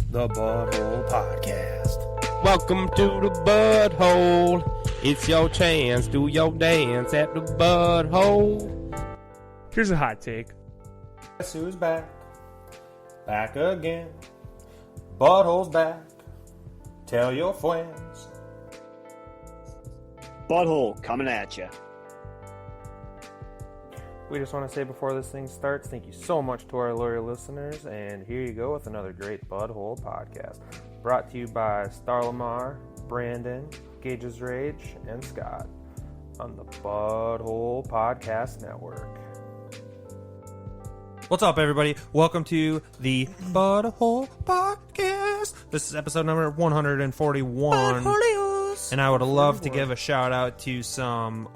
the Butthole Podcast. Welcome to the Butthole. It's your chance. Do your dance at the Butthole. Here's a hot take. Guess who's back? Back again. Butthole's back. Tell your friends. Butthole coming at you. We just want to say before this thing starts, thank you so much to our loyal listeners, and here you go with another great Butthole podcast. Brought to you by Starlamar, Brandon, Gage's Rage, and Scott on the Butthole Podcast Network. What's up, everybody? Welcome to the Butthole Podcast. This is episode number 141. And I would love to give a shout out to some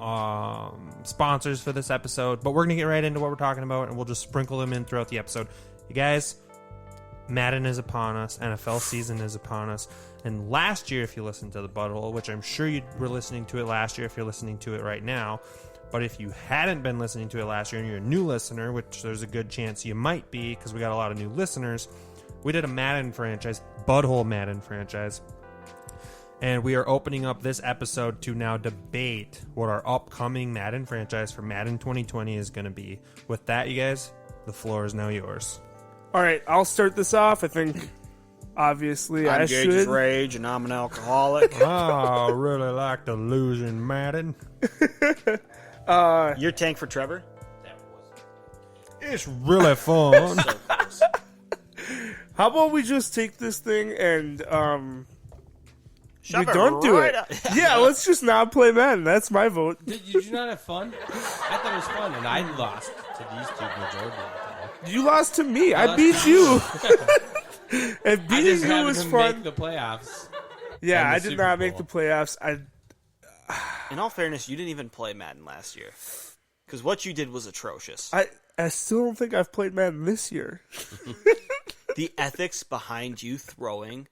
sponsors for this episode, but we're going to get right into what we're talking about, and we'll just sprinkle them in throughout the episode. You guys, Madden is upon us. NFL season is upon us. And last year, if you listened to the Butthole, which I'm sure you were listening to it last year if you're listening to it right now, but if you hadn't been listening to it last year and you're a new listener, which there's a good chance you might be because we got a lot of new listeners, we did a Madden franchise, Butthole Madden franchise. And we are opening up this episode to now debate what our upcoming Madden franchise for Madden 2020 is going to be. With that, you guys, the floor is now yours. All right, I'll start this off. I think, obviously, I should. I'm Gage's Rage, and I'm an alcoholic. Oh, I really like the losing Madden. Your tank for Trevor? It's really fun. How about we just take this thing and Shove we it don't do right it? up. Yeah, let's just not play Madden. That's my vote. Did you not have fun? I thought it was fun, and I lost to these two majority of the time. You lost to me. I beat you. And I beating just you happened was to fun. make the playoffs. Yeah, and the I did Super not make Bowl. the playoffs. In all fairness, you didn't even play Madden last year. Because what you did was atrocious. I still don't think I've played Madden this year. The ethics behind you throwing...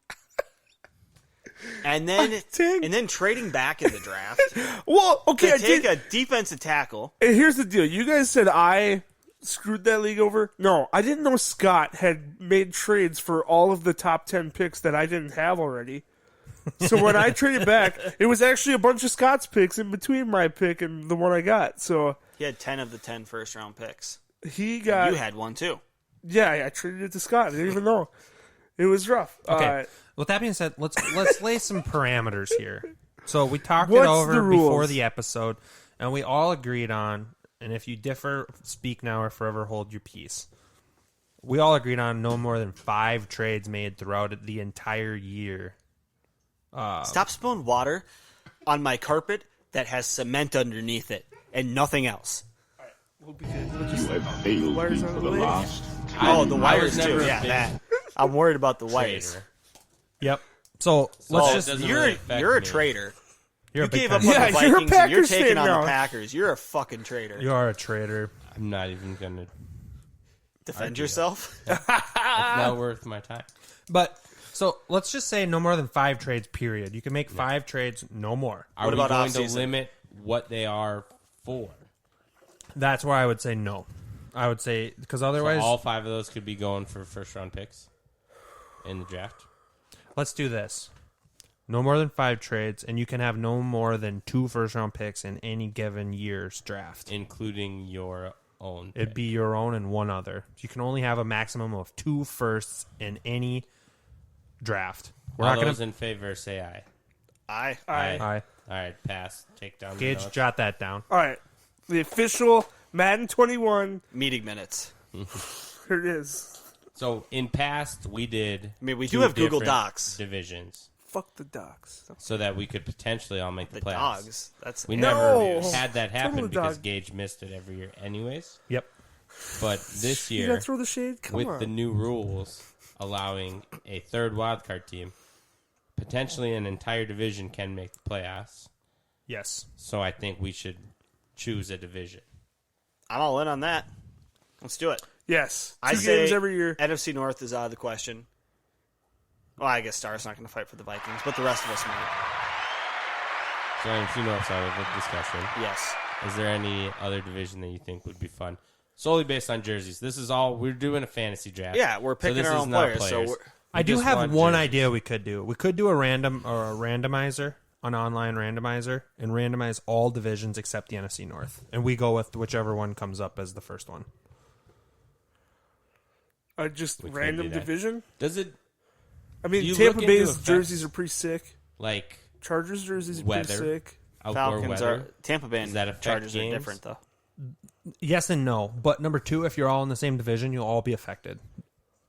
And then trading back in the draft Well, okay, to I take did. a defensive tackle. And here's the deal. You guys said I screwed that league over. No, I didn't know Scott had made trades for all of the top 10 picks that I didn't have already. So when I traded back, it was actually a bunch of Scott's picks in between my pick and the one I got. So He had 10 of the 10 first-round picks. he got... You had one, too. Yeah, I traded it to Scott. I didn't even know. It was rough. Okay. With that being said, let's lay some parameters here. So we talked it What's over the rules? before the episode, and we all agreed on, and if you differ, speak now or forever hold your peace. We all agreed on no more than 5 trades made throughout the entire year. Stop spilling water on my carpet that has cement underneath it and nothing else. We'll be good. We'll You just- have failed Wires me on for the the way. last Oh, the I wires was never too. a Yeah, big that. I'm worried about the wires. Trader. Yep. So Oh, let's just doesn't you're really affect you're a me. traitor. you're You a big gave up fan. on Yeah, the you're a Vikings and you're Packers taking fan on now. the Packers. You're a fucking traitor. You are a traitor. I'm not even going to... Defend yourself. It's not worth my time. But so let's just say no more than 5 trades. Period. You can make 5 trades, no more. Are What we about going to off-season? limit what they are for? That's where I would say no. I would say because So otherwise, all 5 of those could be going for first-round picks in the draft? let's do this. No more than 5 trades, and you can have no more than 2 first-round picks in any given year's draft. Including your own It'd pick. be your own and one other. You can only have a maximum of 2 firsts in any draft. We're All not those going in favor say aye. Aye. to. All right, pass. Take down the Gage, notes. jot that down. All right. The official Madden 21. Meeting minutes. Here it is. So in past, we did. I mean, we 2 do have Google different Docs. divisions, Fuck the docs. so that we could potentially all make the The playoffs. dogs. That's We No. never had that happen Totally because dog. Gage missed it every year, anyways. Yep. But this You year, gotta throw the shade? Come with on. the new rules allowing a third wildcard team, potentially an entire division can make the playoffs. Yes. So I think we should choose a division. I'm all in on that. Let's do it. Yes. I 2 say games every year. NFC North is out of the question. Well, I guess Star's not going to fight for the Vikings, but the rest of us might. So if you know outside of the discussion, Yes. is there any other division that you think would be fun? Solely based on jerseys. This is all we're doing a fantasy draft. Yeah, we're picking this our is own not players. So I do just have want one jerseys. idea we could do. We could do a randomizer, an online randomizer, and randomize all divisions except the NFC North, and we go with whichever one comes up as the first one. Just We could random do that. division. Does it I mean, You Tampa look Bay's into effects. jerseys are pretty sick. like Chargers jerseys are Weather. pretty sick. outdoor Falcons weather? are Tampa Bay Does and that affect Chargers games? are different though. Yes and no, but number two, if you're all in the same division, you'll all be affected.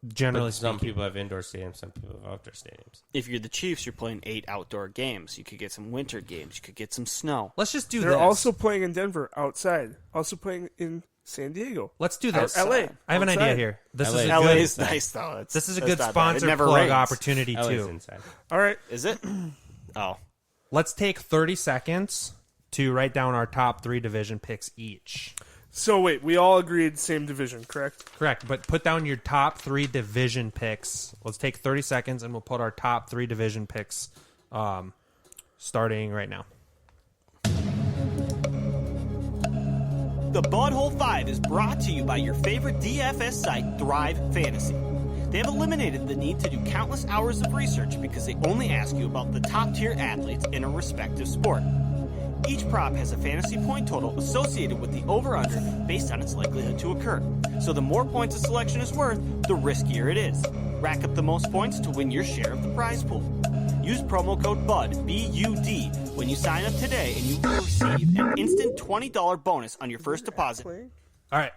Generally But some speaking. people have indoor stadiums, some people have outdoor stadiums. If you're the Chiefs, you're playing 8 outdoor games. You could get some winter games. You could get some snow. Let's just do They're this. also playing in Denver outside. Also playing in San Diego. Let's do this. LA. I have an idea outside. here. This LA. is a LA good. is nice though. It's- This is a that's good not bad. It sponsor never plug rains. opportunity LA's too. inside. All right. Is it? Oh, Let's take 30 seconds to write down our top 3 division picks each. So wait, we all agreed same division, correct? Correct, but put down your top 3 division picks. Let's take 30 seconds and we'll put our top 3 division picks starting right now. The Butthole 5 is brought to you by your favorite DFS site, Thrive Fantasy. They have eliminated the need to do countless hours of research because they only ask you about the top-tier athletes in a respective sport. Each prop has a fantasy point total associated with the over-under based on its likelihood to occur. So the more points a selection is worth, the riskier it is. Rack up the most points to win your share of the prize pool. Use promo code BUD, B-U-D, when you sign up today and you will receive an instant $20 bonus on your first deposit. All right,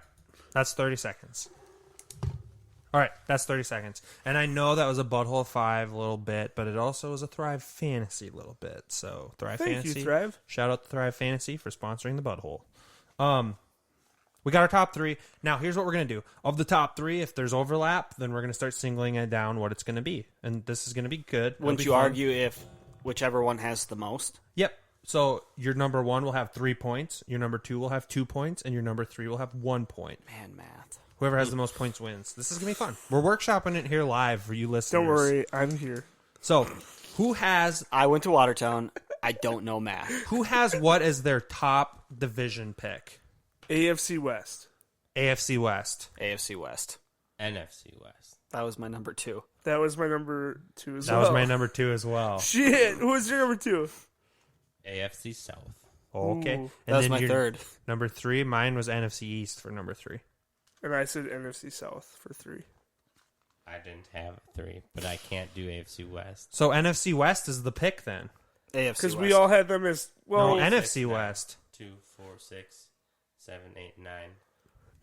that's 30 seconds. All right, that's 30 seconds. And I know that was a Butthole 5 a little bit, but it also was a Thrive Fantasy a little bit. So Thrive Thank Fantasy. you, Thrive. Shout out to Thrive Fantasy for sponsoring the Butthole. We got our top 3. Now, here's what we're going to do. Of the top 3, if there's overlap, then we're going to start singling it down what it's going to be. And this is going to be good. It'll Wouldn't be you fun. argue if whichever one has the most? Yep. So your number 1 will have 3 points, your number 2 will have 2 points, and your number 3 will have 1 point. Man, math. Whoever has the most points wins. This is going to be fun. We're workshopping it here live for you listeners. Don't worry, I'm here. So, who has I went to Watertown. I don't know math. what as their top division pick? AFC West. AFC West. AFC West. NFC West. That was my number 2. That was my number 2 as That well. was my number 2 as well. Shit, who was your number 2? AFC South. Okay. Ooh. And That was then my your 3rd. Number 3, mine was NFC East for number 3. And I said NFC South for 3. I didn't have 3, but I can't do AFC West. So NFC West is the pick then. AFC Because West. we all had them as, well, No, Six, NFC 9, West. 2, 4, 6, 7, 8, 9.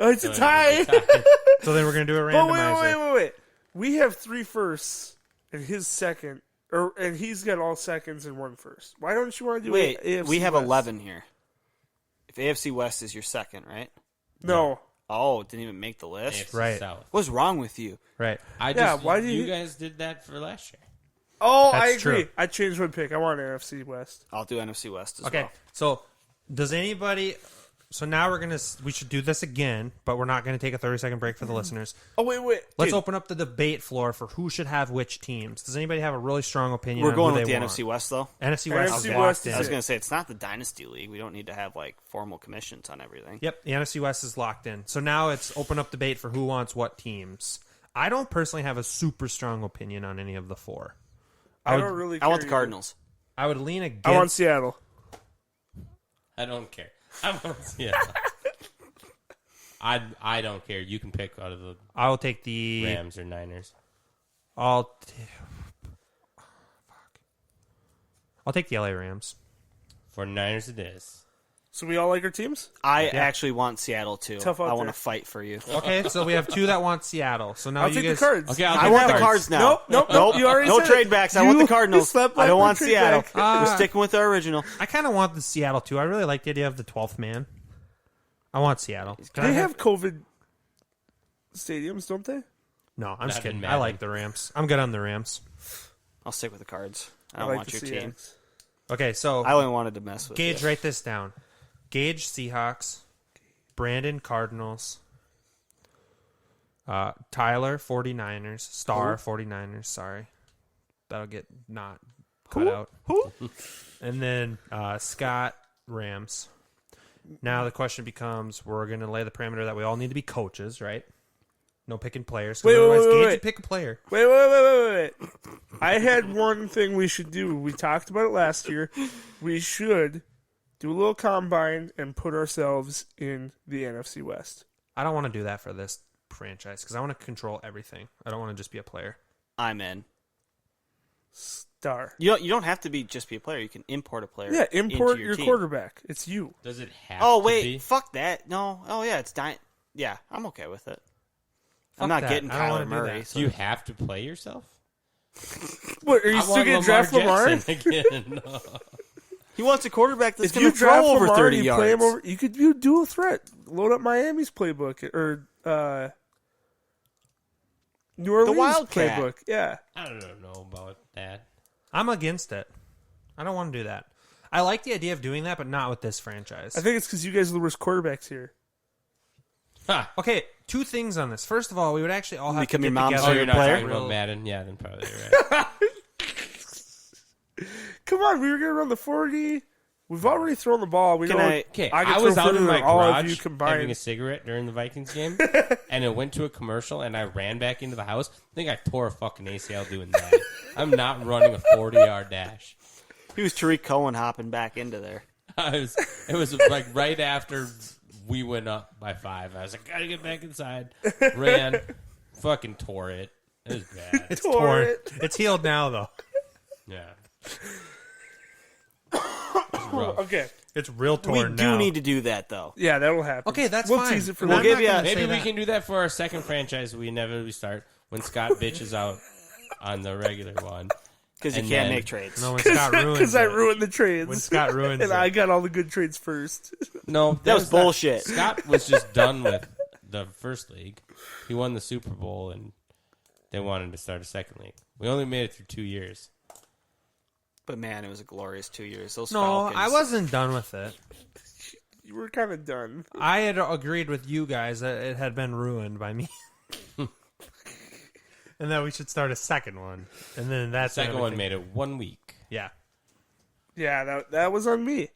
oh, it's a So tie. it would be tied. So then we're going to do a But randomizer. wait. We have 3 firsts and his second, and he's got all seconds and 1 first. Why don't you want to do Wait, AFC we have West? 11 here. If AFC West is your second, right? No. Oh, didn't even make the list. AFC Right. South. What's wrong with you? Right. Yeah, why do you you- guys did that for last year? Oh, I That's agree. true. I changed my pick. I want NFC West. I'll do NFC West as Okay. well. So does anybody... So now we should do this again, but we're not going to take a 30-second break for the listeners. Oh, wait. Let's Dude, open up the debate floor for who should have which teams. Does anybody have a really strong opinion We're on going who with the they want? NFC West, though. NFC West NFC is West locked is I was in. going to say, it's not the Dynasty League. We don't need to have, like, formal commissions on everything. Yep, the NFC West is locked in. So now it's open up debate for who wants what teams. I don't personally have a super strong opinion on any of the 4. I don't really I want care the Cardinals. I would lean against... I want Seattle. I don't care. I want Seattle. I don't care. You can pick out of the I will take the... Rams or Niners. I'll take the LA Rams. For Niners it is. So we all like our teams? I actually want Seattle, too. Tough out I want there. to fight for you. Okay, so we have 2 that want Seattle. So now I'll you take guys... the Cards. Okay, I'll I take want the Cards. Cards now. Nope. You already No said trade it. backs. I want the You Cardinals. slept I like don't a want trade Seattle. back. We're sticking with our original. I kind of want the Seattle too. I really like the idea of the 12th man. I want Seattle. Can I They have COVID stadiums, don't they? No, I'm just Not in kidding. I Madden. like the Rams. I'm good on the Rams. I'll stick with the Cards. I I don't like want the your team. Seahawks. Okay, so I only wanted to mess with Gage, you. write this down. Gage Seahawks, Brandon Cardinals, Tyler 49ers, Star 49ers. Sorry, that'll get not cut out. And then Scott Rams. Now the question becomes: we're going to lay the parameter that we all need to be coaches, right? No picking players. Wait, Otherwise, wait, Gage wait. would pick a player. Wait. I had one thing we should do. We talked about it last year. We should do a little combine and put ourselves in the NFC West. I don't want to do that for this franchise because I want to control everything. I don't want to just be a player. I'm in. Star. You don't have to just be a player. You can import a player. Yeah, import into your team. quarterback. It's you. Does it have Oh to wait, be? fuck that. No. Oh yeah, it's dying. Yeah, I'm okay with it. I'm not that. getting I don't wanna Kyler do Murray. that. So Do you have to play yourself? What, are you I still want going to draft Lamar? Jackson again. No. he wants a quarterback that's If going you to draft throw over Lamar 30 and you yards. play him over, you could do dual threat. Load up Miami's playbook or New Orleans Wildcat. playbook. Yeah. I don't know about that. I'm against it. I don't want to do that. I like the idea of doing that, but not with this franchise. I think it's because you guys are the worst quarterbacks here. Ha! Okay, two things on this. First of all, we would actually all have Become to your get mom's together. Oh, you're not player? talking about Madden? Yeah, then probably you're right. Come on, we were going to run the 40. We've already thrown the ball. We Can don't. I- Okay, can I throw was out further in my than all of you garage combined. having a cigarette during the Vikings game, and it went to a commercial, and I ran back into the house. I think I tore a fucking ACL doing that. I'm not running a 40-yard dash. He was Tariq Cohen hopping back into there. It was like right after we went up by 5. I was like, gotta get back inside. Ran, fucking tore it. It was bad. It's Tore torn. it. It's healed now, though. Yeah. It's rough. Okay. It's real We torn do now. need to do that, though. Yeah, that'll happen. Okay, that's we'll fine. tease it for And I'm later. give not you gonna Maybe say we that. can do that for our second franchise we inevitably start when Scott bitches out on the regular one. Because you And can't then- make trades. No, when Scott ruins Because I it. ruined the trades. When Scott ruins and it. I got all the good trades first. No, That was not- bullshit. Scott was just done with the first league. He won the Super Bowl, and they wanted to start a second league. We only made it through 2 years. But man, it was a glorious 2 years. Those No, Falcons. I wasn't done with it. You were kind of done. I had agreed with you guys that it had been ruined by me. And that we should start a second one. And then that's Second one everything. made it 1 week. Yeah. Yeah, that was on me.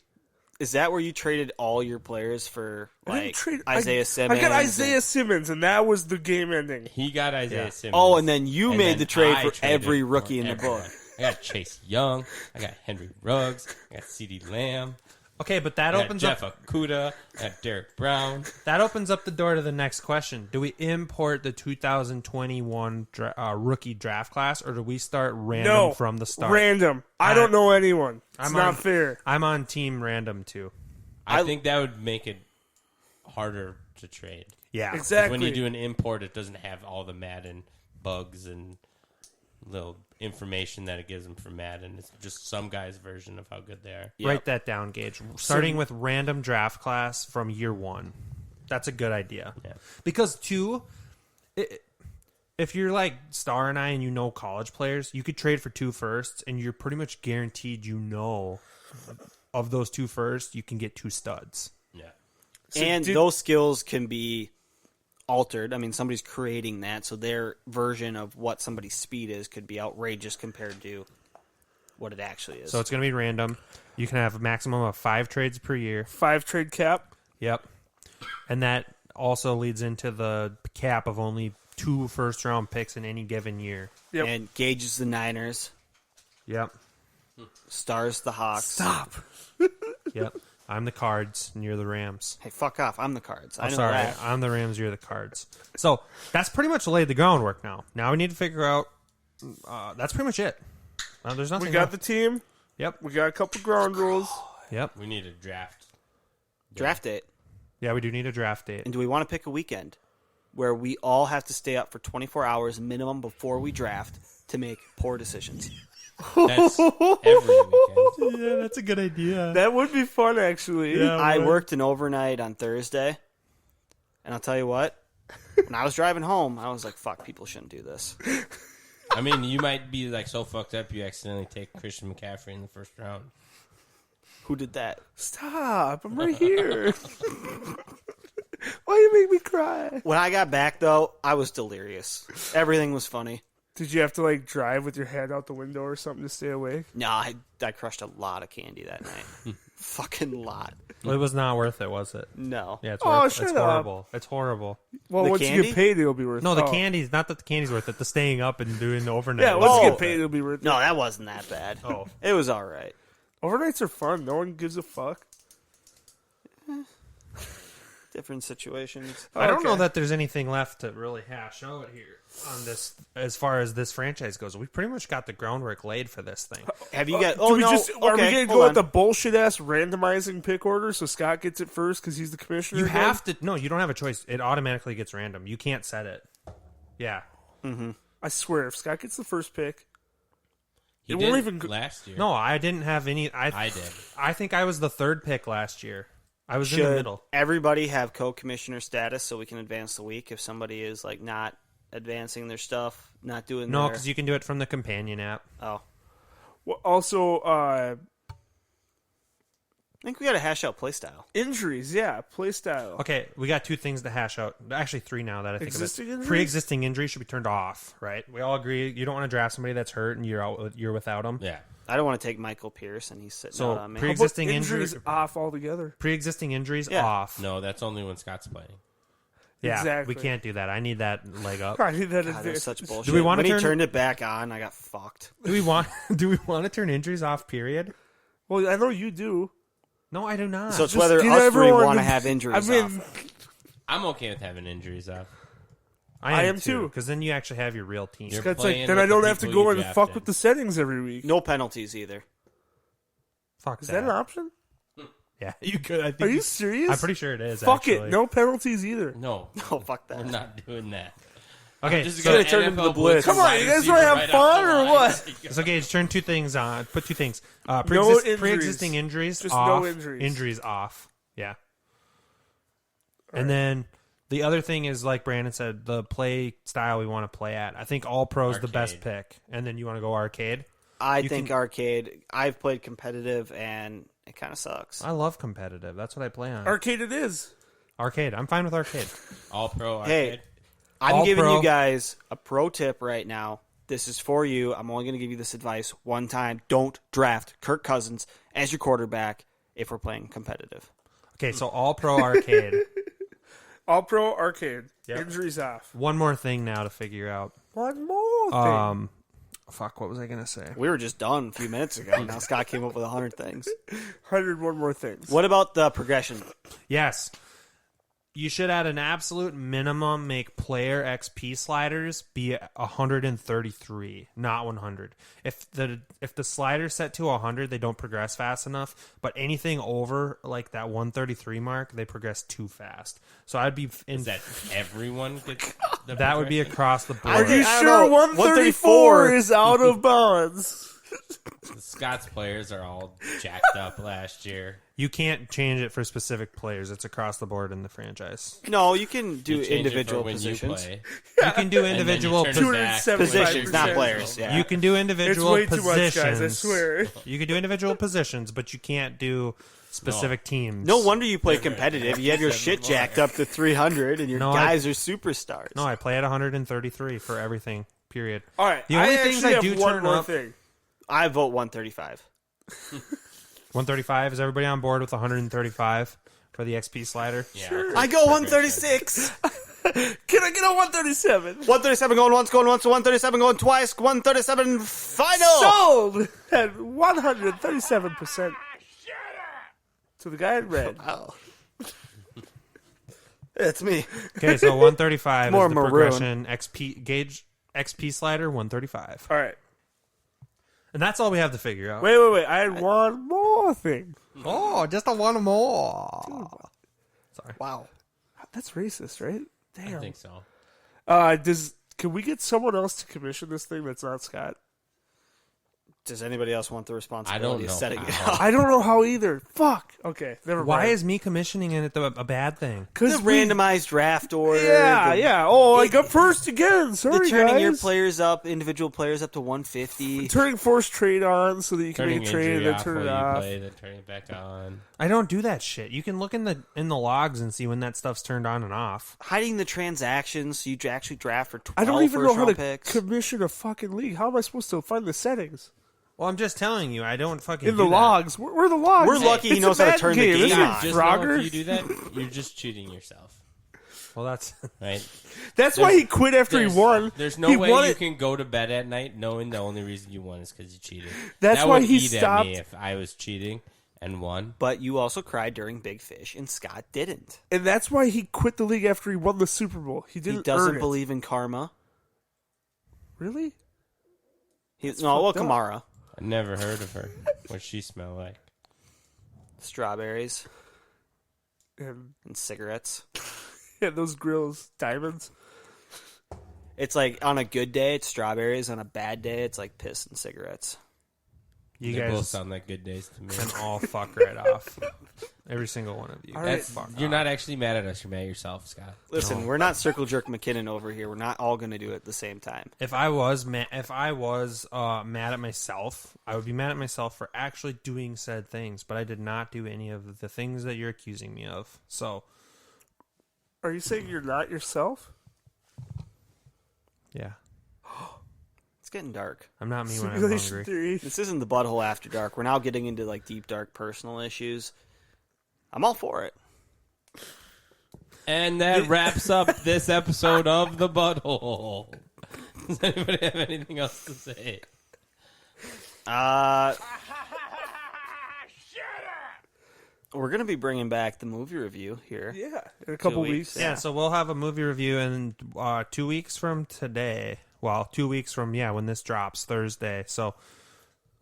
Is that where you traded all your players for I didn't like trade- Isaiah Simmons? I got Isaiah Simmons, and that was the game ending. He got Isaiah Yeah. Simmons. Oh, and then you And made then the trade I for traded every for rookie in the everyone. book. I got Chase Young. I got Henry Ruggs. I got CeeDee Lamb. Okay, but that I got opens Jeff up Okudah. I got Derek Brown. that opens up the door to the next question. Do we import the 2021 rookie draft class, or do we start random No, from the start? Random. I don't know anyone. It's I'm not on- fair. I'm on team random too. I think that would make it harder to trade. Yeah. Exactly. When you do an import, it doesn't have all the Madden bugs and little information that it gives them from Madden. It's just some guy's version of how good they are. Write that down, Gage. Starting with random draft class from year 1. That's a good idea. Yeah. Because 2, if you're like Star and I and you know college players, you could trade for 2 firsts and you're pretty much guaranteed of those 2 firsts, you can get 2 studs. Yeah. And did- those skills can be altered. I mean, somebody's creating that, so their version of what somebody's speed is could be outrageous compared to what it actually is. So it's going to be random. You can have a maximum of 5 trades per year. 5 trade cap. Yep. And that also leads into the cap of only 2 first-round picks in any given year. Yep. And Gage is the Niners, Yep. Stars the Hawks. Stop. Yep. I'm the Cards, and you're the Rams. Hey, fuck off! I'm the Cards. I I'm know sorry. that. I'm the Rams, you're the Cards. So that's pretty much laid the groundwork now. Now we need to figure out... that's pretty much it. There's nothing We got else. the team. Yep. We got a couple ground rules. Yep. We need a draft. Draft date. Yeah, we do need a draft date. And do we want to pick a weekend where we all have to stay up for 24 hours minimum before we draft to make poor decisions? That's every weekend. Yeah, that's a good idea. That would be fun, actually. Yeah. I would. worked an overnight on Thursday, and I'll tell you what, when I was driving home, I was like, fuck, people shouldn't do this. I mean, you might be like so fucked up you accidentally take Christian McCaffrey in the first round. Who did that? Stop. I'm right here. Why you make me cry? When I got back, though, I was delirious. Everything was funny. Did you have to, like, drive with your head out the window or something to stay awake? No, I crushed a lot of candy that night. fucking lot. It was not worth it, was it? No. Yeah, it's, Oh, it's shut up. horrible. It's horrible. Well, The once you candy? get paid, it'll be worth it. No, the Oh. candy's not that the candy's worth it. The staying up and doing the overnight. Yeah, was once you worth get paid, it. it'll be worth it. No, that wasn't that bad. Oh. It was all right. Overnights are fun. No one gives a fuck. Different situations. I don't know Okay. that there's anything left to really hash out here on this as far as this franchise goes. We pretty much got the groundwork laid for this thing. Have you got? Do Oh we no. just, okay, are we going to hold go on. with the bullshit ass randomizing pick order so Scott gets it first because he's the commissioner? You again? have to. No, you don't have a choice. It automatically gets random. You can't set it. Yeah. I swear, if Scott gets the first pick, He It did won't even go- last year. No, I didn't have any. I did. I think I was the third pick last year. I was in the Should middle. everybody have co-commissioner status so we can advance the week if somebody is like not advancing their stuff, not doing No, their... because you can do it from the companion app. Oh. well, also I think we got to hash out playstyle. injuries. Yeah, play style. Okay, we got two things to hash out. Actually, three now that I think Existing of it. injuries? Pre-existing injuries should be turned off, right? We all agree. You don't want to draft somebody that's hurt and you're without them. Yeah. I don't want to take Michael Pierce and he's sitting So out on me. pre- How about Existing injuries injury- off altogether. Pre-existing injuries Yeah. off. No, that's only when Scott's playing. Yeah, Exactly. we can't do that. I need that leg up. I need that God, that was advantage. such bullshit. Do we wanna when turn- he turned it back on, I got fucked. Do we want to turn injuries off? Period. Well, I know you do. No, I do not. So it's Just whether get us three everyone want to to- have injuries I mean, off. I'm okay with having injuries off. I am too. because then you actually have your real team. You're Scott's playing like, then with I the don't have to people go you and fuck drafted. with the settings every week. No penalties either. Fuck Is that an option? Yeah, you could. I think Are you serious? I'm pretty sure it is. Fuck actually. it. No penalties either. No, Oh, fuck that. we're not doing that. Okay, Just so, gonna turn into the NFL blitz. Come on, wide you guys receiver wanna have right fun off the or line. what? so Gage, turn two things on. Put two things. No Pre-existing injuries. injuries Just off. no injuries. Injuries off. Yeah. And then the other thing is, like Brandon said, the play style we want to play at. I think all pro is the best Arcade. pick, and then you want to go arcade. I You think can- arcade. I've played competitive and it kind of sucks. I love competitive. That's what I play on. Arcade it is. Arcade. I'm fine with arcade. All pro Hey, arcade. I'm All giving pro. you guys a pro tip right now. This is for you. I'm only going to give you this advice one time. Don't draft Kirk Cousins as your quarterback if we're playing competitive. Okay, so all pro arcade. All pro arcade. Yep. Injuries off. One more thing now to figure out. One more thing. Fuck, what was I gonna say? We were just done a few minutes ago. Now Scott came up with 100 things. 101 more things. What about the progression? Yes. You should at an absolute minimum make player XP sliders be 133, not 100. If the slider's set to 100, they don't progress fast enough. But anything over like that 133 mark, they progress too fast. So I'd be in Is that everyone gets the that would be progression? across the board. Are you I don't sure know. 134 134 is out of bounds? The Scott's players are all jacked up last year. You can't change it for specific players. It's across the board in the franchise. No, you can do You change it for individual when you positions. play. You can do And then you individual turn it back. Positions, not 275%. players. Yeah. You can do It's individual way too positions. much, guys, I swear. You can do individual positions, but you can't do specific teams. No wonder you play competitive. You have your shit jacked up to 300 and your No, guys are superstars. No, I play at 133 for everything. Period. All right. The only I things actually I have do one turn more up- thing. I vote 135. 135. Is everybody on board with 135 for the XP slider? Yeah. I go 136. Can I get a 137? 137 going once, going once, 137 going twice, 137 final. Sold at 137%. To the guy in red. Wow. It's me. Okay, so 135 More is the maroon. progression. XP gauge XP slider 135, All right. and that's all we have to figure out. Wait. I had one more thing. Oh, just a one more. Sorry. Wow. That's racist, right? Damn. I think so. Can we get someone else to commission this thing that's not Scott? Does anybody else want the responsibility of know setting it how. up? I don't know how either. Fuck. Okay, never mind. Why is me commissioning it a bad thing? The randomized draft order. Yeah. Oh, I got first again. Sorry, The turning guys. your players up, individual players up to 150. Turning forced trade on so that you can Turning make a trade injury and then off turn while it you off. play, then turning it back on. I don't do that shit. You can look in the logs and see when that stuff's turned on and off. Hiding the transactions so you actually draft for 12 I don't even know how to first-round picks. commission a fucking league. How am I supposed to find the settings? Well, I'm just telling you, I don't fucking In do the that. logs. Where are the logs? We're lucky he It's knows a how to Madden turn the game. game This on. ain't Just know Frogger. if you do that, you're just cheating yourself, Well, that's right? That's why he quit after he won. There's no He way won you it- can go to bed at night knowing the only reason you won is because you cheated. That's that why would he eat stopped- at me if I was cheating and won. But you also cried during Big Fish, and Scott didn't. And that's why he quit the league after he won the Super Bowl. He didn't He doesn't earn it. believe in karma. Really? Well, fucked up. Kamara. I never heard of her. What's she smell like? Strawberries And and cigarettes. yeah, those grills, diamonds. It's like on a good day, it's strawberries. On a bad day, it's like piss and cigarettes. you They both guys sound like good days to me. can all fuck right off. Every single one of you. All can right. fuck You're off. not actually mad at us. You're mad at yourself, Scott. Listen, we're not circle jerk McKinnon over here. We're not all going to do it at the same time. If I was mad at myself, I would be mad at myself for actually doing said things. But I did not do any of the things that you're accusing me of. So Are you saying you're not yourself? yeah, It's getting dark. I'm not me when I'm Simulation hungry. theory. This isn't the butthole after dark. We're now getting into like deep, dark personal issues. I'm all for it. And that wraps up this episode of The Butthole. Does anybody have anything else to say? We're going to be bringing back the movie review here. Yeah, in a couple 2 weeks. weeks. Yeah, so we'll have a movie review in 2 weeks from today. Well, 2 weeks from when this drops Thursday. So,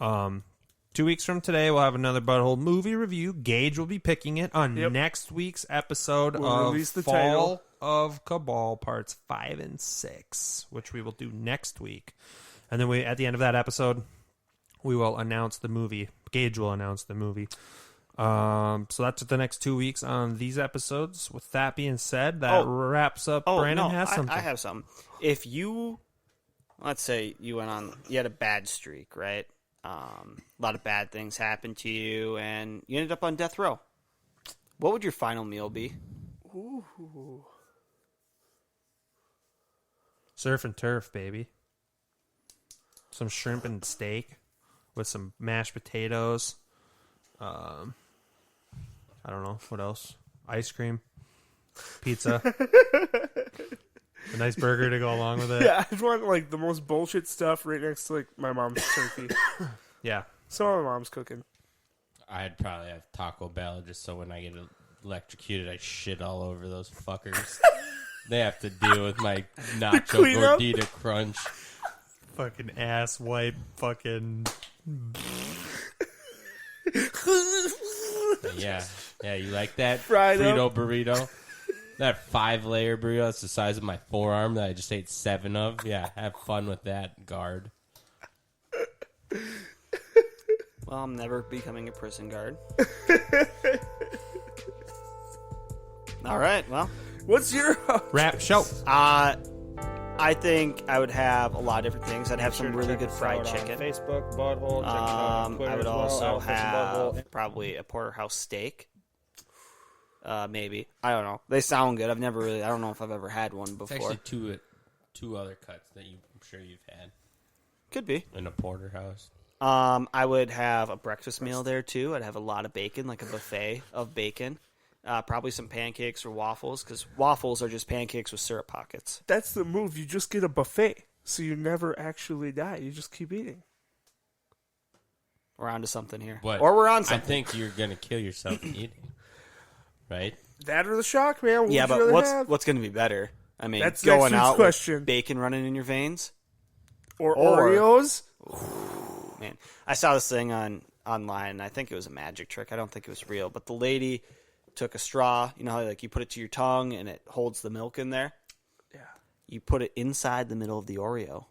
2 weeks from today, we'll have another Butthole movie review. Gage will be picking it on next week's episode We'll of release the Fall title. of Cabal Parts 5 and 6, which we will do next week. And then at the end of that episode, we will announce the movie. Gage will announce the movie. So that's the next 2 weeks on these episodes. With that being said, that wraps up. Brandon has something. I have something. If you, let's say you had a bad streak, right? A lot of bad things happened to you, and you ended up on death row. What would your final meal be? Ooh. Surf and turf, baby. Some shrimp and steak with some mashed potatoes. I don't know what else. Ice cream, pizza, a nice burger to go along with it. Yeah, I want like the most bullshit stuff right next to like my mom's turkey. Yeah. Some of my mom's cooking. I'd probably have Taco Bell just so when I get electrocuted, I shit all over those fuckers. They have to deal with my nacho cleanup? gordita crunch. Fucking ass wipe. Fucking. Yeah, you like that Fried Frito up. burrito? That 5-layer burrito that's the size of my forearm that I just ate 7 of? Yeah, have fun with that, guard. Well, I'm never becoming a prison guard. All right, well, What's your Wrap show. I think I would have a lot of different things. I'd have some really good fried Check us out chicken. on Facebook, Butthole. Check us out on Twitter I would as well, also Outfits and Butthole. have probably a porterhouse steak. Maybe. I don't know. They sound good. I don't know if I've ever had one It's before. actually two other cuts that I'm sure you've had Could be. in a porterhouse. I would have a breakfast meal there too. I'd have a lot of bacon, like a buffet of bacon. Probably some pancakes or waffles, because waffles are just pancakes with syrup pockets. That's the move. You just get a buffet, so you never actually die. You just keep eating. We're on to something here. What? Or we're on I something. think you're going to kill yourself eating. Right? That or the shock, man. What Yeah, would you but rather have? what's going to be better? I mean, That's going next week's out question. with bacon running in your veins? Or or- Oreos? Man, I saw this thing online, and I think it was a magic trick. I don't think it was real, but the lady took a straw. You know how like you put it to your tongue and it holds the milk in there? Yeah. You put it inside the middle of the Oreo,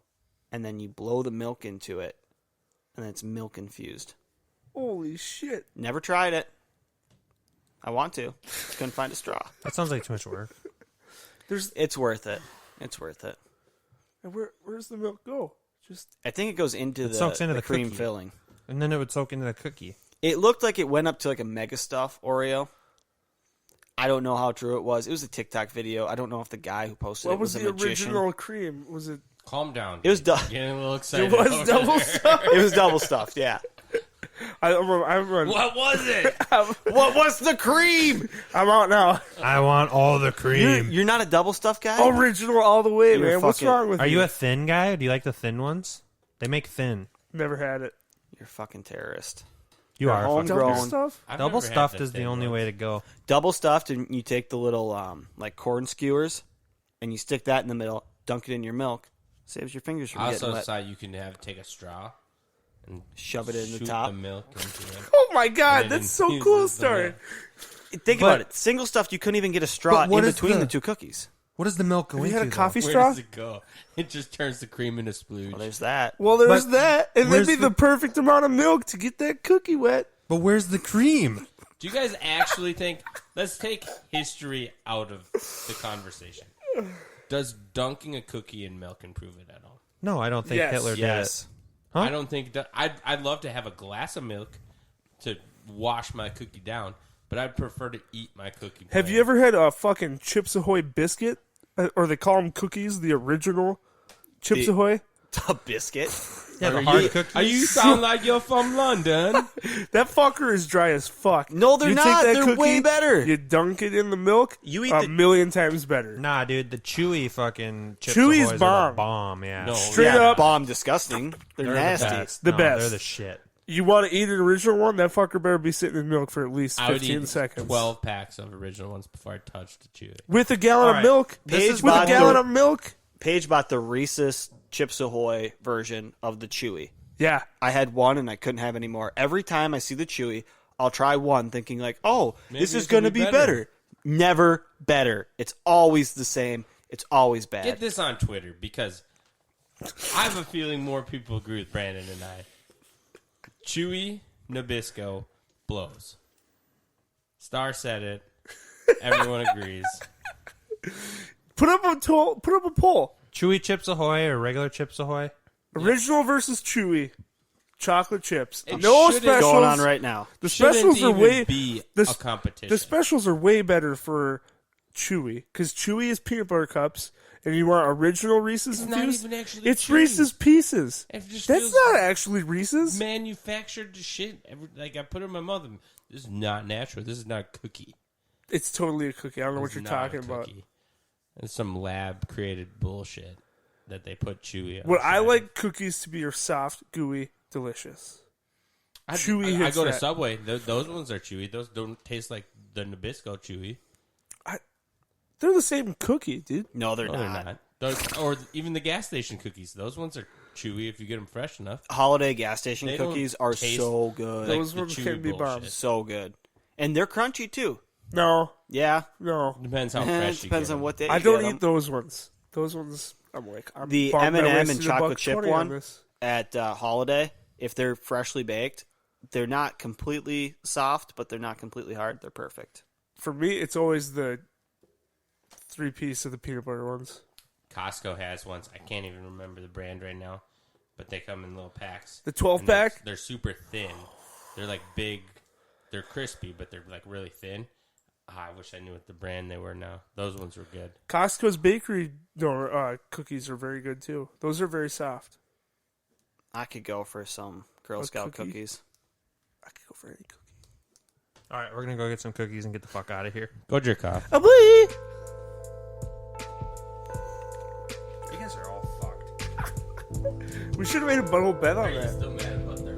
and then you blow the milk into it, and then it's milk infused. Holy shit. Never tried it. I want to. Just couldn't find a straw. That sounds like too much work. It's worth it. It's worth it. And where's the milk go? Just I think it goes into soaks into the the cream cookie. filling. And then it would soak into the cookie. It looked like it went up to like a mega stuff Oreo. I don't know how true it was. It was a TikTok video. I don't know if the guy who posted what it was was a the magician. original cream? Was it Calm down. It was Getting a little excited. It was over double there. stuffed. It was double stuffed. Yeah. I'm What was it? What was the cream? I'm out now. I want all the cream. You're not a double stuffed guy. Original all the way, You're man. What's fucking- wrong with Are you a thin guy? Do you like the thin ones? They make thin. Never had it. You're a fucking terrorist. You are. home- fucking- Double Grown. stuff? I've Double never had stuffed the is the thin only ones. way to go. Double stuffed, and you take the little like corn skewers, and you stick that in the middle, dunk it in your milk, saves your fingers from I getting also wet. saw you can take a straw and Shove it in the shoot top. the milk into it. Oh my god, And that's it so infuses cool, the story. milk. Think But- about it. Single stuffed, you couldn't even get a straw But what in is between the- the two cookies. What does the milk go Have you into? had a though? coffee Where straw? does it go? It just turns the cream into splooge. Well, there's that. Well, there's But that, and that'd where's be the perfect amount of milk to get that cookie wet. But where's the cream? Do you guys actually think? Let's take history out of the conversation. Does dunking a cookie in milk improve it at all? No, I don't think Yes. Hitler did Yes. it. Huh? I don't think that. I'd love to have a glass of milk to wash my cookie down, but I'd prefer to eat my cookie. Have plain. you ever had a fucking Chips Ahoy biscuit? Or they call them cookies, the original Chips The- Ahoy? A biscuit. Yeah, the Are hard you, cookies. are you sound like you're from London? That fucker is dry as fuck. No, they're You take not. that They're cookie, way better. You dunk it in the milk, You eat a the- million times better. Nah, dude, the chewy fucking Chips Chewy's Ahoys are bomb. the bomb. Yeah, No. Straight yeah, up, bomb disgusting. They're, They're nasty. the best. The No, best. They're the shit. you want to eat an original one, that fucker better be sitting in milk for at least I would 15 eat seconds. 12 packs of original ones before I touched the chewy. With a gallon All of right. milk. Paige With a bought gallon the- of milk. Paige bought the Reese's Chips Ahoy version of the Chewy. Yeah. I had one and I couldn't have any more. Every time I see the Chewy, I'll try one thinking like, oh, Maybe this is it's gonna going to be be better. better. Never better. It's always the same. It's always bad. Get this on Twitter because I have a feeling more people agree with Brandon and I. Chewy Nabisco blows. Star said it. Everyone agrees. Put up a poll. Chewy Chips Ahoy or regular Chips Ahoy? Original versus chewy. Chocolate chips. It No shouldn't- specials. going on right now. The Shouldn't specials are even way be the, a competition. The specials are way better for chewy because chewy is peanut butter cups, and you want original Reese's It's not infused. even actually It's chewy. Reese's Pieces. It just That's feels not actually Reese's. manufactured shit. Like I put it in my mouth. This is not natural. This is not a cookie. It's totally a cookie. I don't know what It's you're not talking a about. cookie. It's some lab created bullshit that they put chewy on. What I the side. like cookies to be are soft, gooey, delicious. Chewy I hits go to that. Subway. Those ones are chewy. Those don't taste like the Nabisco chewy. They're the same cookie, dude. No, they're No, they're not. not. Those, or even the gas station cookies. Those ones are chewy if you get them fresh enough. Holiday gas station They don't cookies are taste so good. like Those the ones chewy can be bullshit. bombs. So good. And they're crunchy too. No, Yeah. no. Depends how It fresh you depends get on 'em. what day I you don't get eat 'em. those ones. Those ones, I'm like, I'm The bummed I M&M and wasted chocolate $1.20 chip on one this. at Holiday, if they're freshly baked, they're not completely soft, but they're not completely hard. They're perfect. For me, it's always the 3-piece of the peanut butter ones. Costco has ones. I can't even remember the brand right now, but they come in little packs. The 12 And they're- pack? They're super thin. They're like big. They're crispy, but they're like really thin. I wish I knew what the brand they were now. Those ones were good. Costco's bakery cookies are very good too. Those are very soft. I could go for some Girl A Scout cookie? cookies. I could go for any cookie. All right, we're gonna go get some cookies and get the fuck out of here. Go jerk off. Oh, boy. You guys are all fucked. We should have made a butthole bet on that. Still mad about their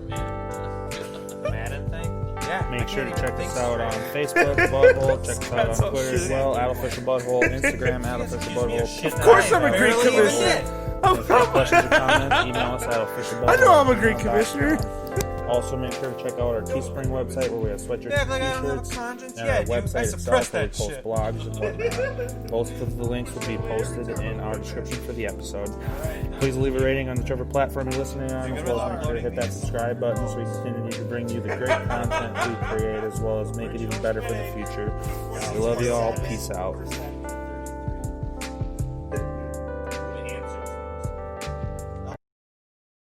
Madden thing? Yeah. Make sure to check us out on Facebook, Butthole. Check us out That's on all Twitter as shitty. well, @official Butthole, Instagram, @official Butthole. Of course, I'm a great commissioner. If you have questions or comments, email us at officialbutthole. I know I'm a great commissioner. Also, make sure to check out our Teespring website where we have sweatshirts Yeah, and like I don't have a t-shirts. conscience. And Yeah, our dude, I website itself suppressed where we that post shit. blogs and whatnot. Both of the links will be posted in our description for the episode. Please leave a rating on whichever platform you're listening on, as well as make sure to hit that subscribe button so we continue to bring you the great content we create, as well as make it even better for the future. We love you all. Peace out.